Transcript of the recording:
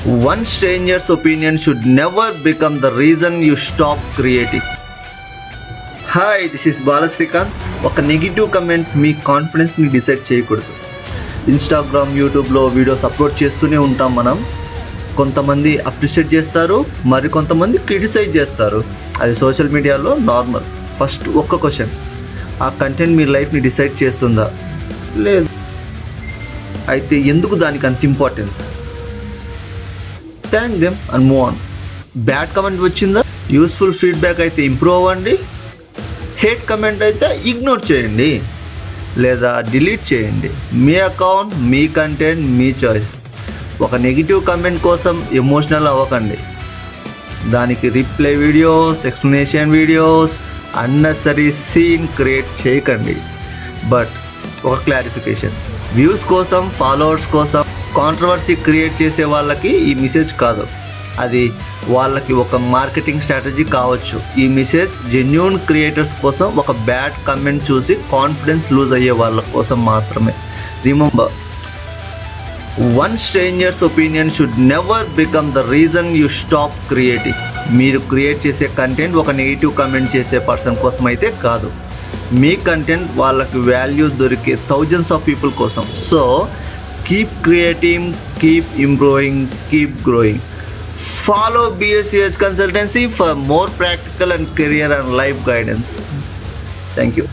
One stranger's opinion should never become the reason you stop creating. Hi, this is Balasrikanth. ఒక negative comment మీ కాన్ఫిడెన్స్ని decide చేయకూడదు. Instagram, యూట్యూబ్లో videos upload చేస్తూనే ఉంటాం మనం. కొంతమంది అప్రిషియేట్ చేస్తారు, మరి కొంతమంది క్రిటిసైజ్ చేస్తారు. అది సోషల్ మీడియాలో నార్మల్. ఫస్ట్ ఒక్క క్వశ్చన్, ఆ కంటెంట్ మీ లైఫ్ని డిసైడ్ చేస్తుందా? లేదు. అయితే ఎందుకు దానికి అంత importance? Thank them and move on. Bad comment వచ్చిందా? యూస్ఫుల్ ఫీడ్బ్యాక్ అయితే ఇంప్రూవ్ అవ్వండి. హేట్ కమెంట్ అయితే ఇగ్నోర్ చేయండి లేదా డిలీట్ చేయండి. మీ అకౌంట్, మీ కంటెంట్, మీ చాయిస్. ఒక నెగిటివ్ కమెంట్ కోసం ఎమోషనల్ అవ్వకండి. దానికి reply videos, explanation videos, unnecessary scene create చేయకండి. బట్ ఒక క్లారిఫికేషన్, వ్యూస్ కోసం, ఫాలోవర్స్ కోసం కాంట్రవర్సీ క్రియేట్ చేసే వాళ్ళకి ఈ మెసేజ్ కాదు. అది వాళ్ళకి ఒక మార్కెటింగ్ స్ట్రాటజీ కావచ్చు. ఈ మెసేజ్ జెన్యూన్ క్రియేటర్స్ కోసం, ఒక బ్యాడ్ కమెంట్ చూసి కాన్ఫిడెన్స్ లూజ్ అయ్యే వాళ్ళ కోసం మాత్రమే. Remember, one strangers opinion should never become the reason you stop creating. మీరు క్రియేట్ చేసే కంటెంట్ ఒక నెగిటివ్ కమెంట్ చేసే పర్సన్ కోసం అయితే కాదు. మీ కంటెంట్ వాళ్ళకి వాల్యూ దొరికే థౌజండ్స్ ఆఫ్ పీపుల్ కోసం. So keep creating, keep improving, keep growing. Follow BSCH Consultancy for more practical and career and life guidance. Thank you.